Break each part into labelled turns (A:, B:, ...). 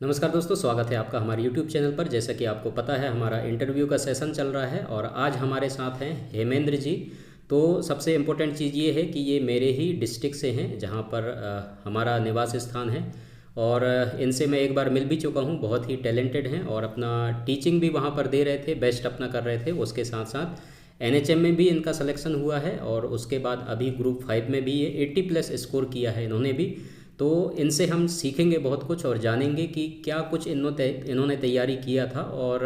A: नमस्कार दोस्तों, स्वागत है आपका हमारे YouTube चैनल पर। जैसा कि आपको पता है, हमारा इंटरव्यू का सेशन चल रहा है और आज हमारे साथ हैं हेमेंद्र जी। तो सबसे इम्पोर्टेंट चीज़ ये है कि ये मेरे ही डिस्ट्रिक्ट से हैं, जहाँ पर हमारा निवास स्थान है। और इनसे मैं एक बार मिल भी चुका हूँ। बहुत ही टैलेंटेड हैं और अपना टीचिंग भी वहाँ पर दे रहे थे, बेस्ट अपना कर रहे थे। उसके साथ साथ एनएचएम में भी इनका सिलेक्शन हुआ है और उसके बाद अभी ग्रुप 5 में भी ये 80+ स्कोर किया है इन्होंने भी। तो इनसे हम सीखेंगे बहुत कुछ और जानेंगे कि क्या कुछ इन्होंने तैयारी किया था। और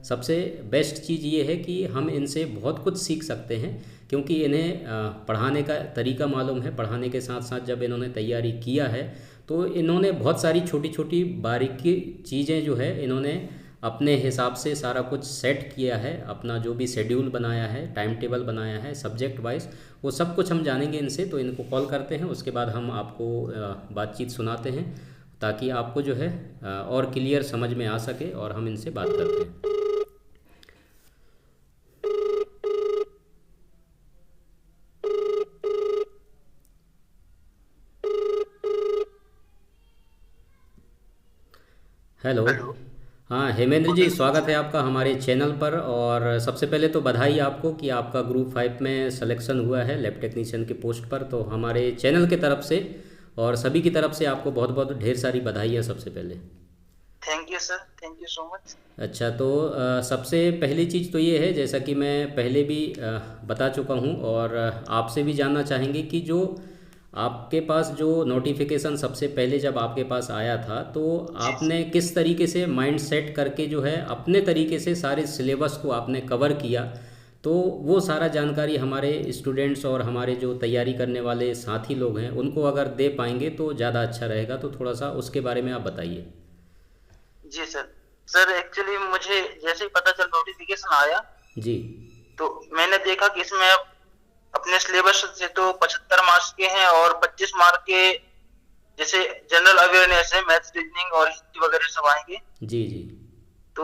A: सबसे बेस्ट चीज़ ये है कि हम इनसे बहुत कुछ सीख सकते हैं, क्योंकि इन्हें पढ़ाने का तरीका मालूम है। पढ़ाने के साथ साथ जब इन्होंने तैयारी किया है तो इन्होंने बहुत सारी छोटी छोटी बारीकी चीज़ें जो है इन्होंने अपने हिसाब से सारा कुछ सेट किया है। अपना जो भी शेड्यूल बनाया है, टाइम टेबल बनाया है सब्जेक्ट वाइज, वो सब कुछ हम जानेंगे इनसे। तो इनको कॉल करते हैं, उसके बाद हम आपको बातचीत सुनाते हैं ताकि आपको जो है और क्लियर समझ में आ सके और हम इनसे बात करते हैं। हेलो।
B: हेलो।
A: हाँ हेमेंद्र जी, स्वागत है आपका हमारे चैनल पर। और सबसे पहले तो बधाई आपको कि आपका ग्रुप 5 में सिलेक्शन हुआ है लैब टेक्नीशियन के पोस्ट पर। तो हमारे चैनल की तरफ से और सभी की तरफ से आपको बहुत बहुत ढेर सारी बधाई है सबसे पहले।
B: Thank you sir, thank you so much.
A: अच्छा, तो सबसे पहली चीज़ तो ये है, जैसा कि मैं पहले भी बता चुका हूँ और आपसे भी जानना चाहेंगे कि जो आपके पास जो नोटिफिकेशन सबसे पहले जब आपके पास आया था, तो
B: जी
A: आपने किस तरीके से माइंड सेट करके जो है अपने तरीके से सारे सिलेबस को आपने कवर किया। तो वो सारा जानकारी हमारे स्टूडेंट्स और हमारे जो तैयारी करने वाले साथी लोग हैं उनको अगर दे पाएंगे तो ज़्यादा अच्छा रहेगा। तो थोड़ा सा उसके बारे में आप बताइए।
B: जी सर। सर एक्चुअली मुझे जैसे ही पता चल नोटिफिकेशन आया
A: जी
B: तो मैंने देखा कि इसमें अब अपने सिलेबस से तो 75 मार्क्स के हैं और 25 मार्क के जैसे जनरल अवेयरनेस है, मैथ्स, रीजनिंग और हिंदी वगैरह सब आएंगे।
A: जी जी।
B: तो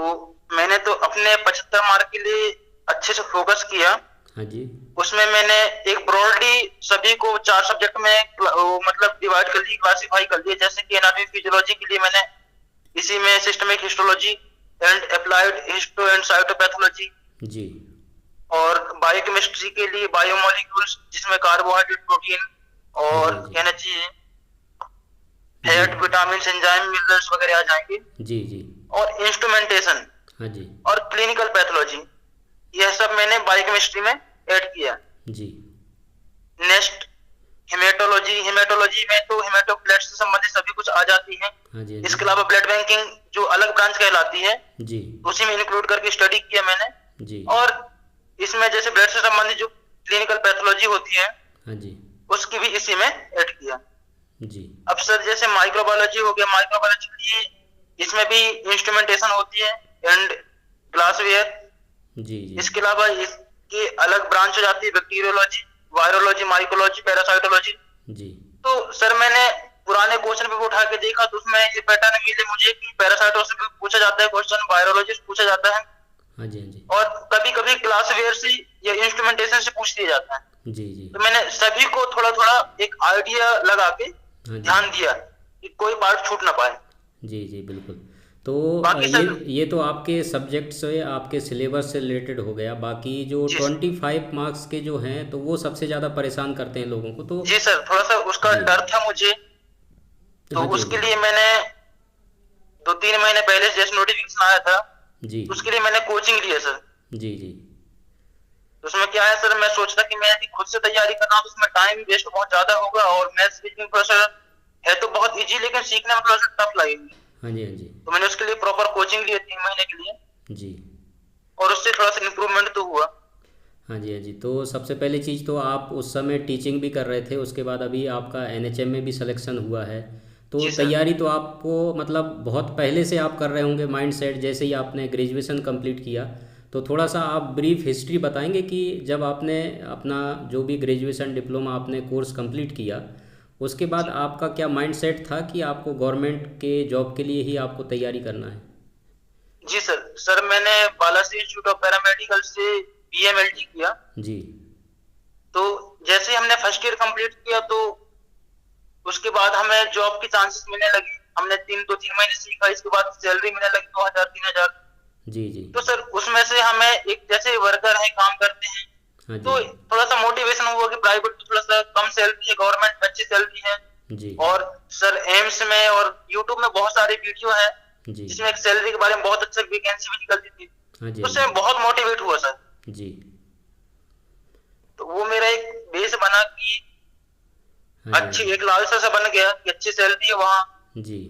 B: मैंने तो अपने 75 मार्क के लिए अच्छे से फोकस किया।
A: हाँ जी।
B: उसमें मैंने एक ब्रॉडली सभी को 4 सब्जेक्ट में मतलब डिवाइड कर ली, क्लासिफाई कर दिया। जैसे कि एनाटॉमी फिजियोलॉजी के लिए मैंने इसी में systemic histology and applied histo and cytopathology,
A: जी
B: और बायोकेमिस्ट्री के लिए बायोमोलिक्यूल्स जिसमें कार्बोहाइड्रेट, प्रोटीन
A: हाँ जी।
B: और
A: हाँ जी।
B: कहना चाहिए
A: जी
B: फैट, विटामिन, एंजाइम, मिनरल्स वगैरह आ जाएंगे।
A: जी। जी।
B: और इंस्ट्रूमेंटेशन
A: हाँ जी।
B: और क्लिनिकल पैथोलॉजी, यह सब मैंने बायोकेमिस्ट्री में ऐड किया।
A: जी।
B: Next haematology. हेमेटोलॉजी में तो हेमेटोप्लेट से संबंधित सभी कुछ आ जाती है।
A: हाँ जी। हाँ जी।
B: इसके अलावा ब्लड बैंकिंग जो अलग ब्रांच कहलाती है,
A: जी
B: उसी में इंक्लूड करके स्टडी किया मैंने।
A: जी।
B: और इसमें जैसे ब्लड से संबंधित जो क्लिनिकल पैथोलॉजी होती है
A: हाँ जी।
B: उसकी भी इसी में ऐड किया।
A: जी
B: अब सर जैसे माइक्रोबायोलॉजी हो गया, माइक्रोबायोलॉजी के लिए इसमें भी इंस्ट्रूमेंटेशन होती है एंड ग्लासवेयर।
A: जी। जी
B: इसके अलावा इसकी अलग ब्रांच हो जाती है बैक्टीरियोलॉजी, वायरोलॉजी, माइकोलॉजी, पैरासाइटोलॉजी।
A: जी।
B: तो सर मैंने पुराने क्वेश्चन पेपर उठा के देखा तो उसमें ये पैटर्न मिले मुझे कि पैरासाइटो से भी पूछा जाता है क्वेश्चन, वायरोलॉजी से पूछा जाता है
A: हाँ जी। हाँ जी।
B: और कभी कभी ग्लासवेयर से या इंस्ट्रूमेंटेशन से पूछ लिया जाता है।
A: जी जी।
B: तो मैंने सभी को थोड़ा थोड़ा एक आइडिया लगा के
A: हाँ जी।
B: ध्यान दिया कि कोई पार्ट छूट ना पाए।
A: जी जी बिल्कुल। तो
B: बाकी
A: ये
B: सर।
A: ये तो आपके सब्जेक्ट से, आपके सिलेबस से रिलेटेड हो गया। बाकी जो
B: जी
A: 25 मार्क्स के जो हैं, तो वो सबसे ज़्यादा परेशान करते हैं लोगों को। तो
B: जी सर, थोड़ा सा उसका
A: जी।
B: डर था मुझे। तो
A: हाँ जी। हाँ
B: उसके
A: जी।
B: लिए मैंने 2-3 महीने पहले जैसे नोटिफिकेशन आया था
A: जी
B: उसके लिए मैंने कोचिंग लिया सर।
A: जी। जी
B: तो उसमें क्या है सर, मैं सोचता कि मैं यदि खुद से तैयारी कर रहा हूँ तो उसमें टाइम वेस्ट बहुत ज्यादा होगा और मैथ्स रीजनिंग प्रोसेस है तो बहुत इजी, लेकिन सीखने में थोड़ा सा टफ लगेगी।
A: हाँ जी। हाँ जी।
B: तो मैंने उसके लिए प्रॉपर कोचिंग ली 3 महीने के लिए
A: जी।
B: और उससे थोड़ा सा इम्प्रूवमेंट तो हुआ।
A: हाँ जी। हाँ जी। तो सबसे पहली चीज़ तो आप उस समय टीचिंग भी कर रहे थे, उसके बाद अभी आपका एनएचएम में भी सिलेक्शन हुआ है। तो
B: जी सर।
A: तैयारी तो आपको मतलब बहुत पहले से आप कर रहे होंगे, माइंड सेट जैसे ही आपने ग्रेजुएशन कंप्लीट किया। तो थोड़ा सा आप ब्रीफ हिस्ट्री बताएंगे कि जब आपने अपना जो भी ग्रेजुएशन डिप्लोमा आपने कोर्स कंप्लीट किया, उसके बाद
B: जी
A: आपका क्या माइंड सेट था कि आपको गवर्नमेंट के जॉब के लिए ही आपको तैयारी करना है।
B: जी सर। सर मैंने बालाजी इंस्टीट्यूट ऑफ पैरामेडिकल से बीएमएलटी किया।
A: जी
B: तो जैसे ही हमने फर्स्ट ईयर कंप्लीट किया तो उसके बाद हमें जॉब की चांसेस मिलने लगी। हमने 2-3 महीने सीखा, इसके बाद सैलरी मिलने लगी 2,000-3,000।
A: जी जी।
B: तो सर उसमें से हमें एक जैसे वर्कर है काम करते हैं,
A: हाँ
B: तो
A: जी।
B: थोड़ा सा मोटिवेशन हुआ कि प्राइवेट में थोड़ा सा कम सैलरी है, गवर्नमेंट अच्छी सैलरी है।
A: जी
B: और सर एम्स में और यूट्यूब में बहुत सारे वीडियो हैं
A: जी।
B: जिसमें एक सैलरी के बारे में बहुत अच्छा वैकेंसी भी निकलती थी,
A: हाँ जी।
B: तो
A: हाँ
B: उससे मैं बहुत मोटिवेट हुआ सर।
A: जी।
B: तो वो मेरा एक बेस बना कि
A: हाँ जी।
B: अच्छी एक लालसा सा बन गया कि अच्छी सैलरी है वहाँ।
A: जी।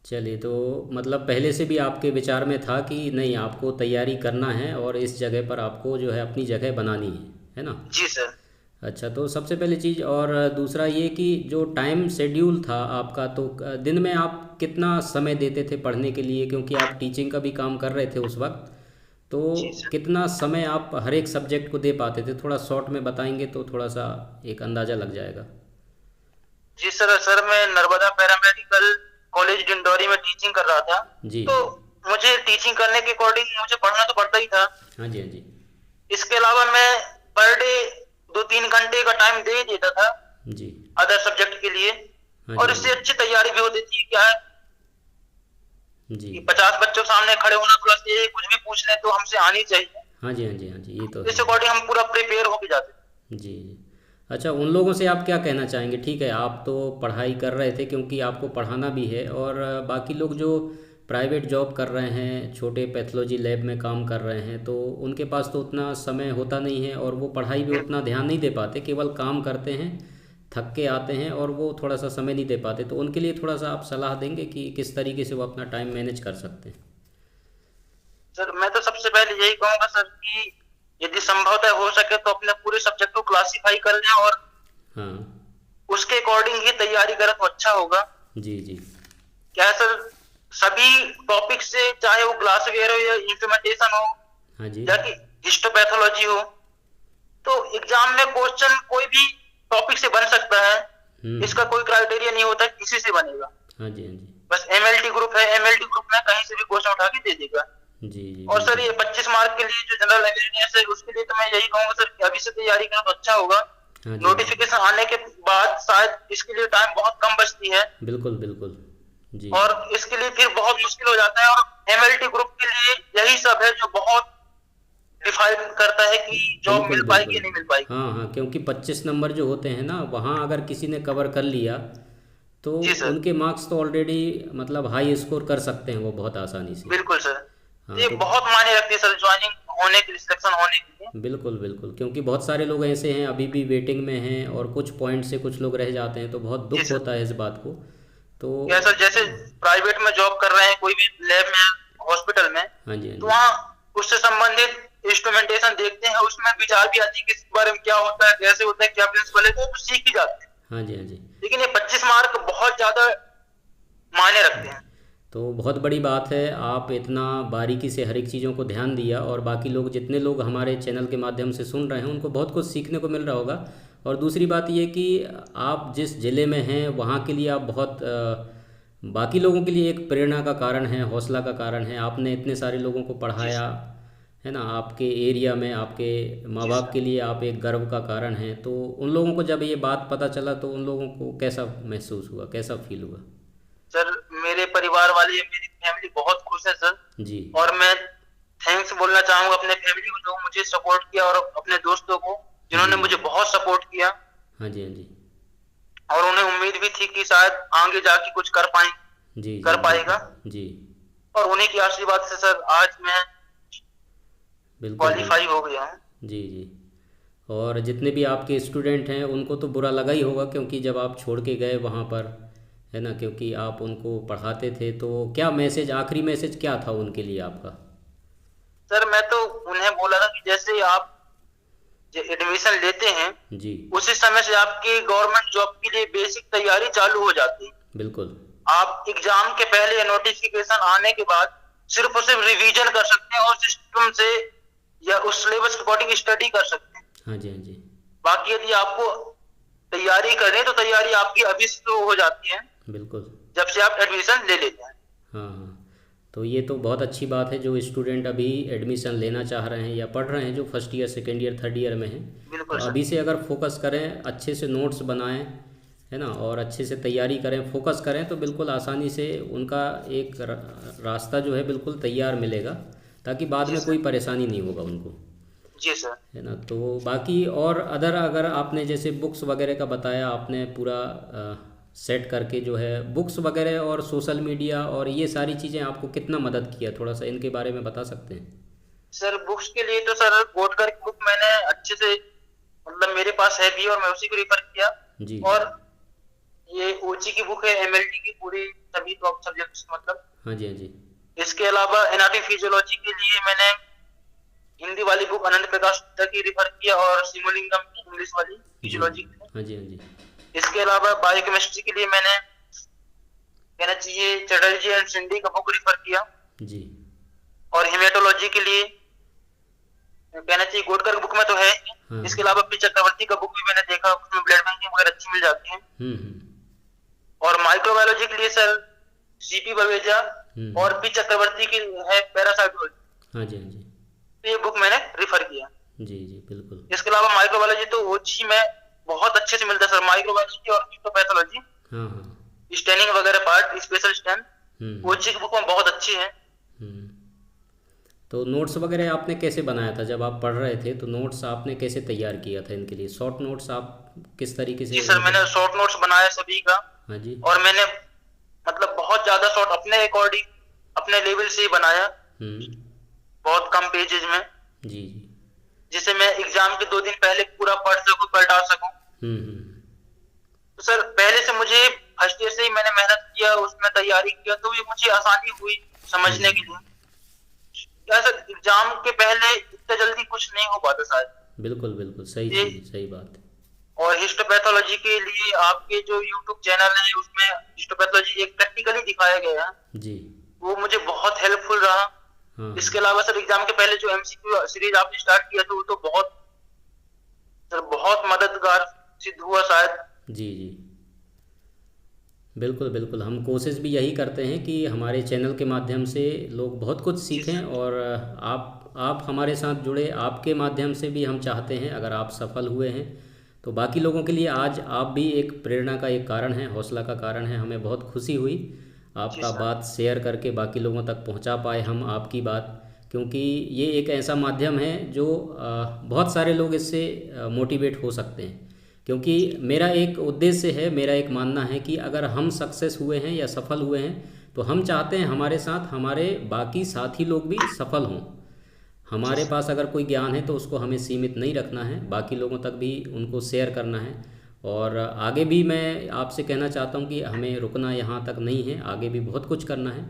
A: चलिए, तो मतलब पहले से भी आपके विचार में था कि नहीं, आपको तैयारी करना है और इस जगह पर आपको जो है अपनी जगह बनानी है ना?
B: जी सर।
A: अच्छा, तो सबसे पहली चीज़, और दूसरा ये कि जो टाइम शेड्यूल था आपका, तो दिन में आप कितना समय देते थे पढ़ने के लिए, क्योंकि आप टीचिंग का भी काम कर रहे थे उस वक्त, तो
B: जी सर।
A: कितना समय आप हर एक सब्जेक्ट को दे पाते थे? थोड़ा शॉर्ट में बताएंगे तो थोड़ा सा एक अंदाज़ा लग जाएगा।
B: जी सर। सर मैं नर्मदा पैरामेडिकल कॉलेज डिंडोरी में टीचिंग कर रहा था,
A: जी।
B: तो मुझे टीचिंग करने के अकॉर्डिंग मुझे पढ़ना तो पड़ता ही था।
A: हाँ जी। हाँ जी।
B: इसके अलावा मैं पर डे 2-3 घंटे का टाइम दे ही देता था
A: जी।
B: अदर सब्जेक्ट के लिए,
A: हाँ
B: और
A: जी। हाँ
B: इससे
A: जी।
B: अच्छी तैयारी भी होती थी। क्या है
A: जी।
B: कि 50 बच्चों के सामने खड़े होना, थोड़ा सा ये कुछ भी पूछ लें तो हमसे आनी चाहिए,
A: हाँ जी। हाँ जी। हाँ जी, ये तो
B: इस
A: है।
B: अकॉर्डिंग हम पूरा प्रिपेयर होके जाते थे।
A: जी जी। अच्छा, उन लोगों से आप क्या कहना चाहेंगे? ठीक है, आप तो पढ़ाई कर रहे थे क्योंकि आपको पढ़ाना भी है, और बाकी लोग जो प्राइवेट जॉब कर रहे हैं, छोटे पैथोलॉजी लैब में काम कर रहे हैं, तो उनके पास तो उतना समय होता नहीं है और वो पढ़ाई पे उतना ध्यान नहीं दे पाते, केवल काम करते हैं, थक के आते हैं और वो थोड़ा सा समय नहीं दे पाते। तो उनके लिए थोड़ा सा आप सलाह देंगे कि किस तरीके से वो अपना टाइम मैनेज कर सकते हैं?
B: सर मैं तो सबसे पहले यही कहूंगा सर कि यदि संभवतः हो सके तो अपने पूरे सब्जेक्ट को क्लासीफाई कर लें और
A: हाँ।
B: उसके अकॉर्डिंग ही तैयारी करें तो अच्छा होगा।
A: जी जी।
B: क्या है सर, सभी टॉपिक से, चाहे वो ग्लासवेयर हो या इंस्ट्रूमेंटेशन हो
A: हाँ जी।
B: या कि हिस्टोपैथोलॉजी हो, तो एग्जाम में क्वेश्चन कोई भी टॉपिक से बन सकता है। इसका कोई क्राइटेरिया नहीं होता किसी से बनेगा।
A: हाँ जी। हाँ जी।
B: बस एमएलटी ग्रुप है, एमएलटी ग्रुप में कहीं से भी क्वेश्चन उठा के दे देगा।
A: जी जी।
B: और सर
A: बिल्कुल।
B: ये 25 मार्क के लिए जो जनरल अवेयरनेस है उसके लिए तो मैं यही कहूंगा सर कि अभी से तैयारी करें तो अच्छा होगा।
A: हाँ जी।
B: नोटिफिकेशन आने के बाद शायद इसके लिए टाइम बहुत कम बचती है,
A: बिल्कुल बिल्कुल। जी।
B: और इसके लिए फिर बहुत मुश्किल हो जाता है। और एमएलटी ग्रुप के लिए यही सब है जो बहुत डिफाइन करता है कि जॉब
A: बिल्कुल
B: मिल पाएगी
A: बिल्कुल।
B: या नहीं मिल पाएगी।
A: हाँ हाँ, क्योंकि 25 नंबर जो होते हैं ना, वहाँ अगर किसी ने कवर कर लिया तो
B: जी सर।
A: उनके मार्क्स तो ऑलरेडी मतलब हाई स्कोर कर सकते हैं वो बहुत आसानी से।
B: बिल्कुल सर।
A: हाँ,
B: ये
A: तो
B: बहुत मायने रखती है सर ज्वाइनिंग होने के लिए, सिलेक्शन होने के लिए।
A: बिल्कुल बिल्कुल, क्योंकि बहुत सारे लोग ऐसे हैं अभी भी वेटिंग में हैं और कुछ पॉइंट से कुछ लोग रह जाते हैं, तो बहुत
B: जी
A: दुख
B: सर।
A: होता है इस बात को। तो
B: क्या सर, जैसे प्राइवेट में जॉब कर रहे हैं कोई भी लैब में, हॉस्पिटल में,
A: हाँ जी। हाँ
B: तो
A: जी।
B: वहाँ उससे संबंधित इंस्ट्रूमेंटेशन देखते हैं, उसमें विचार भी आती है कि इस बारे में क्या होता है, कैसे होता है, क्या प्रिंसिपल है, तो सीख ही जाते हैं।
A: हाँ जी। हाँ जी।
B: लेकिन ये 25 मार्क बहुत ज्यादा मायने रखते हैं।
A: तो बहुत बड़ी बात है, आप इतना बारीकी से हर एक चीज़ों को ध्यान दिया, और बाकी लोग, जितने लोग हमारे चैनल के माध्यम से सुन रहे हैं, उनको बहुत कुछ सीखने को मिल रहा होगा। और दूसरी बात ये कि आप जिस ज़िले में हैं वहाँ के लिए आप बहुत बाकी लोगों के लिए एक प्रेरणा का कारण है, हौसला का कारण है। आपने इतने सारे लोगों को
B: जी
A: पढ़ाया,
B: सर।
A: है ना? आपके एरिया में आपके माँ
B: जी
A: बाप
B: सर।
A: के लिए आप एक गर्व का कारण हैं। तो उन लोगों को जब ये बात पता चला तो उन लोगों को कैसा महसूस हुआ, कैसा फील हुआ?
B: सर मेरे परिवार वाले, मेरी फैमिली बहुत खुश है सर।
A: जी।
B: और मैं थैंक्स बोलना चाहूंगा अपने फैमिली को जो मुझे सपोर्ट किया, और अपने दोस्तों को
A: जी।
B: जिन्होंने मुझे बहुत सपोर्ट किया।
A: हाँ जी। हाँ जी।
B: और उन्हें उम्मीद भी थी कि शायद आगे जाके कुछ
A: जी जी।
B: कर पाएगा।
A: बिल्कुल। जी।
B: और उन्हीं की आशीर्वाद से सर आज मैं
A: बिल्कुल
B: क्वालिफाई
A: बिल्कुल।
B: हो गया हूँ।
A: जी जी। और जितने भी आपके स्टूडेंट हैं उनको तो बुरा लगा ही होगा, क्योंकि जब आप छोड़ के गए वहाँ पर, है ना, क्योंकि आप उनको पढ़ाते थे, तो क्या मैसेज, आखिरी मैसेज क्या था उनके लिए आपका?
B: सर मैं तो उन्हें बोला था कि जैसे आप एडमिशन लेते हैं
A: जी।
B: उसी समय से आपकी गवर्नमेंट जॉब के लिए बेसिक तैयारी चालू हो जाती है।
A: बिल्कुल।
B: आप एग्जाम के पहले या नोटिफिकेशन आने के बाद सिर्फ और सिर्फ रिवीजन कर सकते हैं और सिस्टम से या उस सिलेबस के अकॉर्डिंग स्टडी कर सकते हैं।
A: हाँ जी। हाँ जी।
B: बाकी यदि आपको तैयारी करें तो तैयारी आपकी अभी शुरू हो जाती है
A: बिल्कुल।
B: जब से आप एडमिशन ले लेते हैं।
A: हाँ हाँ, तो ये तो बहुत अच्छी बात है, जो स्टूडेंट अभी एडमिशन लेना चाह रहे हैं या पढ़ रहे हैं, जो first year, second year, third year में हैं, तो
B: बिल्कुल सर।
A: अभी से अगर फोकस करें, अच्छे से नोट्स बनाएं, है ना, और अच्छे से तैयारी करें, फोकस करें तो बिल्कुल आसानी से उनका एक रास्ता जो है बिल्कुल तैयार मिलेगा, ताकि बाद
B: जी
A: में
B: सर।
A: कोई परेशानी नहीं होगा उनको,
B: जी सर।
A: है ना। तो बाकी और अदर अगर आपने जैसे बुक्स वगैरह का बताया, आपने पूरा सेट करके जो है बुक्स वगैरह और सोशल मीडिया और ये सारी चीज़ें आपको कितना मदद किया, थोड़ा सा इनके बारे में बता सकते हैं?
B: सर बुक्स के लिए तो सर गोटकर की बुक मैंने अच्छे से, मतलब मेरे पास है भी और मैं उसी को रेफर किया।
A: जी
B: और ये ओची की बुक है, एमएलटी की पूरी सभी टॉप सब्जेक्ट्स मतलब।
A: हाँ जी, हाँ जी,
B: इसके अलावा एनाटॉमी फिजियोलॉजी के लिए मैंने हिंदी वाली बुक अनंत प्रकाश गुप्ता की रेफर किया और सिमुलिंगम की इंग्लिश वाली
A: जी
B: फिजियोलॉजी की।
A: हाँ जी, हाँ जी,
B: इसके अलावा बायोकेमिस्ट्री के लिए मैंने कहना चाहिए चटर्जी एंड सिंधी का बुक रेफर किया।
A: जी
B: और हेमेटोलॉजी के लिए कहना चाहिए गोटकर की बुक में तो है।
A: हाँ
B: इसके अलावा पी चक्रवर्ती का बुक भी मैंने देखा, उसमें ब्लड बैंकिंग वगैरह अच्छी मिल जाती है।
A: हम्म,
B: और माइक्रोबायोलॉजी के लिए सर सीपी बवेजा और पी चक्रवर्ती की है पैरासाइटोलॉजी,
A: हाँ जी, हाँ जी,
B: तो ये बुक मैंने रिफर किया।
A: जी जी बिल्कुल,
B: इसके अलावा माइक्रोबायोलॉजी तो ओजी में बहुत अच्छे से मिलता है सर, माइक्रोबायोलॉजी और हिस्टोपैथोलॉजी,
A: हाँ हाँ,
B: स्टेनिंग वगैरह पार्ट, स्पेशल स्टेन
A: हम्म
B: ओजी की बुक में बहुत अच्छी है।
A: हम्म। तो नोट्स वगैरह आपने कैसे बनाया था जब आप पढ़ रहे थे? तो नोट्स आपने कैसे तैयार किया था इनके लिए? शॉर्ट नोट्स आप किस तरीके से
B: जी सर,
A: उनको?
B: मैंने शॉर्ट नोट्स बनाया सभी का।
A: हाँ जी,
B: और मैंने मतलब बहुत ज्यादा शॉर्ट अपने अकॉर्डिंग अपने लेवल से ही बनाया,
A: हम्म,
B: बहुत कम पेजेज में,
A: जी जी,
B: जिसे मैं एग्जाम के 2 दिन पहले पूरा पढ़ सकूं, पलटा सकूं।
A: हम्म,
B: तो सर पहले से मुझे फर्स्ट ईयर से ही मैंने मेहनत किया, उसमें तैयारी किया, तो ये मुझे आसानी हुई समझने के लिए। क्या सर एग्जाम के पहले इतना जल्दी कुछ नहीं हो पाता शायद।
A: बिल्कुल बिल्कुल सही
B: ये
A: चीज़, सही बात है।
B: और हिस्टोपैथोलॉजी के लिए आपके जो यूट्यूब चैनल है उसमें हिस्टोपैथोलॉजी एक प्रैक्टिकली दिखाया गया है,
A: जी
B: वो मुझे बहुत हेल्पफुल रहा।
A: हाँ
B: इसके अलावा सर एग्जाम के पहले जो एमसीक्यू सीरीज आपने स्टार्ट किया था वो तो बहुत सर बहुत मददगार सिद्ध हुआ शायद।
A: जी जी बिल्कुल बिल्कुल, हम कोशिश भी यही करते हैं कि हमारे चैनल के माध्यम से लोग बहुत कुछ
B: जी
A: सीखें,
B: सर।
A: और आप हमारे साथ जुड़े, आपके माध्यम से भी हम चाहते हैं अगर आप सफल हुए हैं तो बाकी लोगों के लिए आज आप भी एक प्रेरणा का एक कारण हैं, हौसला का कारण हैं। हमें बहुत खुशी हुई
B: जी
A: आपका
B: सर।
A: बात शेयर करके, बाकी लोगों तक पहुंचा पाए हम आपकी बात, क्योंकि ये एक ऐसा माध्यम है जो बहुत सारे लोग इससे मोटिवेट हो सकते हैं। क्योंकि मेरा एक उद्देश्य है, मेरा एक मानना है कि अगर हम सक्सेस हुए हैं या सफल हुए हैं तो हम चाहते हैं हमारे साथ हमारे बाकी साथी लोग भी सफल हों।
B: जी
A: हमारे
B: सर।
A: पास अगर कोई ज्ञान है तो उसको हमें सीमित नहीं रखना है, बाकी लोगों तक भी उनको शेयर करना है। और आगे भी मैं आपसे कहना चाहता हूँ कि हमें रुकना यहाँ तक नहीं है, आगे भी बहुत कुछ करना है,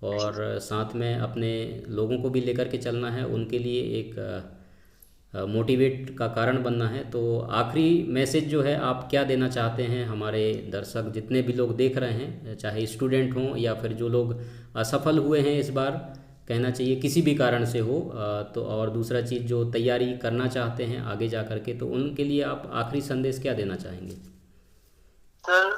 A: और साथ में अपने लोगों को भी लेकर के चलना है, उनके लिए एक मोटिवेट का कारण बनना है। तो आखिरी मैसेज जो है आप क्या देना चाहते हैं हमारे दर्शक जितने भी लोग देख रहे हैं, चाहे स्टूडेंट हों या फिर जो लोग असफल हुए हैं इस बार, कहना चाहिए किसी भी कारण से हो, तो और दूसरा चीज़ जो तैयारी करना चाहते हैं आगे जा कर के, तो उनके लिए आप आखिरी संदेश क्या देना चाहेंगे?
B: सर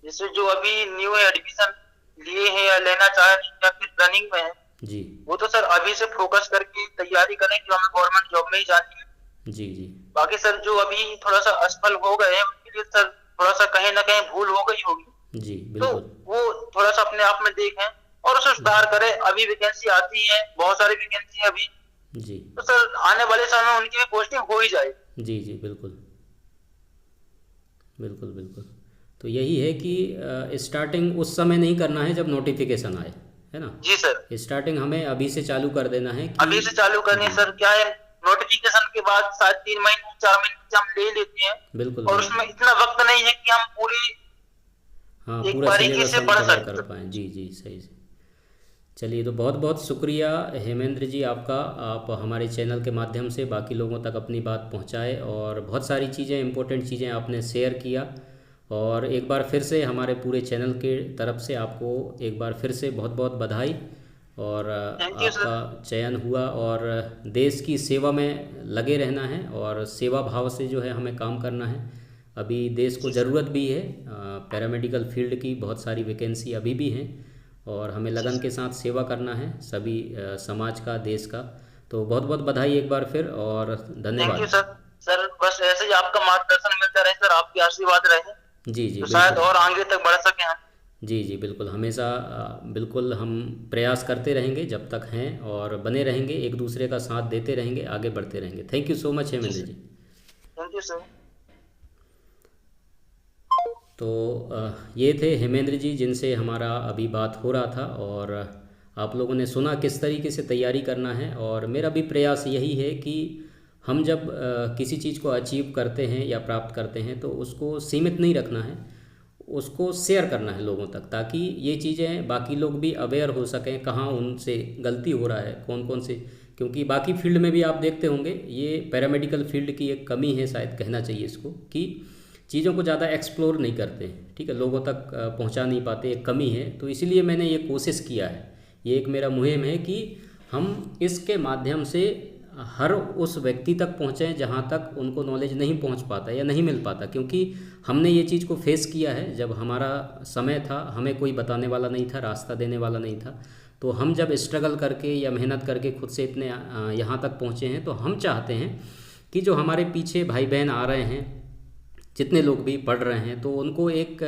B: जैसे जो अभी न्यू एडमिशन लिए हैं या लेना चाह रहे हैं या फिर रनिंग में है,
A: जी
B: वो तो सर अभी से फोकस करके तैयारी करें कि हमें गवर्नमेंट जॉब में ही जानी है।
A: जी जी
B: बाकी सर जो अभी थोड़ा सा असफल हो गए हैं उनके लिए सर थोड़ा सा कहीं ना कहीं भूल हो गई होगी,
A: जी
B: तो
A: बिल्कुल,
B: वो थोड़ा सा अपने आप में देखें और उसे सुधार करें। अभी वैकेंसी आती है, बहुत सारी वैकेंसी है अभी,
A: जी
B: तो सर आने वाले समय में उनकी भी पोस्टिंग हो ही जाए।
A: जी जी बिल्कुल बिल्कुल बिल्कुल। तो यही है कि स्टार्टिंग उस समय नहीं करना है जब नोटिफिकेशन आए, है ना।
B: जी सर,
A: स्टार्टिंग हमें अभी से चालू कर देना है
B: अभी से
A: कि
B: चालू करनी है
A: जी
B: सर। क्या है, नोटिफिकेशन के बाद शायद 3 महीने 4 महीने हम ले लेते हैं
A: बिल्कुल
B: और
A: बिल्कुल,
B: उसमें इतना वक्त नहीं है कि हम पूरी
A: हाँ
B: एक
A: पूरा
B: बारीकी
A: सिलेबस
B: से
A: हम
B: पढ़
A: कवर कर
B: सकते।
A: पाएँ। जी जी सही से। चलिए, तो बहुत बहुत शुक्रिया हेमेंद्र जी आपका, आप हमारे चैनल के माध्यम से बाकी लोगों तक अपनी बात पहुंचाए और बहुत सारी चीज़ें, इंपॉर्टेंट चीज़ें आपने शेयर किया। और एक बार फिर से हमारे पूरे चैनल के तरफ से आपको एक बार फिर से बहुत बहुत बधाई। और
B: थैंक यू सर।
A: आपका चयन हुआ, और देश की सेवा में लगे रहना है और सेवा भाव से जो है हमें काम करना है। अभी देश को ज़रूरत भी है पैरामेडिकल फील्ड की, बहुत सारी वैकेंसी अभी भी हैं, और हमें लगन के साथ सेवा करना है सभी समाज का, देश का। तो बहुत बहुत बधाई एक बार फिर, और
B: थैंक यू
A: धन्यवाद।
B: सर। सर बस ऐसे ही आपका मार्गदर्शन मिलता रहे सर, आपके आशीर्वाद रहे।
A: जी जी
B: तो शायद
A: बिल्कुल।
B: और आगे तक बढ़ सके हम।
A: जी जी बिल्कुल, हमेशा बिल्कुल हम प्रयास करते रहेंगे जब तक हैं, और बने रहेंगे, एक दूसरे का साथ देते रहेंगे, आगे बढ़ते रहेंगे। Thank you so much
B: ji
A: Hemendra
B: sir.
A: जी।
B: Thank you sir.
A: तो ये थे हेमेंद्र जी जिनसे हमारा अभी बात हो रहा था, और आप लोगों ने सुना किस तरीके से तैयारी करना है। और मेरा भी प्रयास यही है कि हम जब किसी चीज़ को अचीव करते हैं या प्राप्त करते हैं तो उसको सीमित नहीं रखना है, उसको शेयर करना है लोगों तक, ताकि ये चीज़ें बाकी लोग भी अवेयर हो सकें कहाँ उनसे गलती हो रहा है, कौन कौन से। क्योंकि बाकी फील्ड में भी आप देखते होंगे, ये पैरामेडिकल फील्ड की एक कमी है, शायद कहना चाहिए इसको, कि चीज़ों को ज़्यादा एक्सप्लोर नहीं करते हैं, ठीक है, लोगों तक पहुंचा नहीं पाते, एक कमी है। तो इसीलिए मैंने ये कोशिश किया है, ये एक मेरा मुहिम है कि हम इसके माध्यम से हर उस व्यक्ति तक पहुँचें जहाँ तक उनको नॉलेज नहीं पहुँच पाता या नहीं मिल पाता। क्योंकि हमने ये चीज़ को फेस किया है, जब हमारा समय था हमें कोई बताने वाला नहीं था, रास्ता देने वाला नहीं था। तो हम जब स्ट्रगल करके या मेहनत करके खुद से इतने यहाँ तक पहुँचे हैं, तो हम चाहते हैं कि जो हमारे पीछे भाई बहन आ रहे हैं, जितने लोग भी पढ़ रहे हैं, तो उनको एक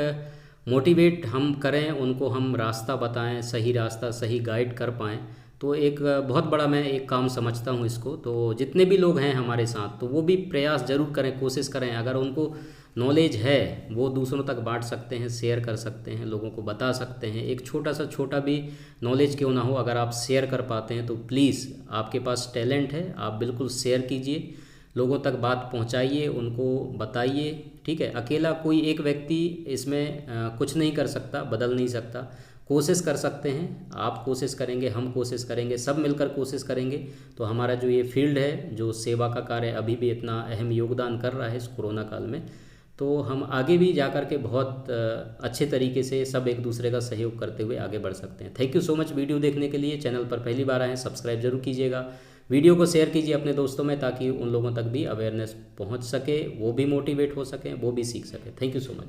A: मोटिवेट हम करें, उनको हम रास्ता बताएं, सही रास्ता सही गाइड कर पाएँ। तो एक बहुत बड़ा मैं एक काम समझता हूँ इसको। तो जितने भी लोग हैं हमारे साथ, तो वो भी प्रयास ज़रूर करें, कोशिश करें, अगर उनको नॉलेज है वो दूसरों तक बांट सकते हैं, शेयर कर सकते हैं, लोगों को बता सकते हैं। एक छोटा सा छोटा भी नॉलेज क्यों ना हो, अगर आप शेयर कर पाते हैं तो प्लीज़, आपके पास टैलेंट है, आप बिल्कुल शेयर कीजिए, लोगों तक बात पहुंचाइए, उनको बताइए, ठीक है। अकेला कोई एक व्यक्ति इसमें कुछ नहीं कर सकता, बदल नहीं सकता। कोशिश कर सकते हैं, आप कोशिश करेंगे, हम कोशिश करेंगे, सब मिलकर कोशिश करेंगे, तो हमारा जो ये फील्ड है, जो सेवा का कार्य अभी भी इतना अहम योगदान कर रहा है इस कोरोना काल में, तो हम आगे भी जा कर के बहुत अच्छे तरीके से सब एक दूसरे का सहयोग करते हुए आगे बढ़ सकते हैं। Thank you so much video देखने के लिए। चैनल पर पहली बार आए हैं, सब्सक्राइब जरूर कीजिएगा, वीडियो को शेयर कीजिए अपने दोस्तों में, ताकि उन लोगों तक भी अवेयरनेस पहुंच सके, वो भी मोटिवेट हो सकें, वो भी सीख सकें। Thank you so much.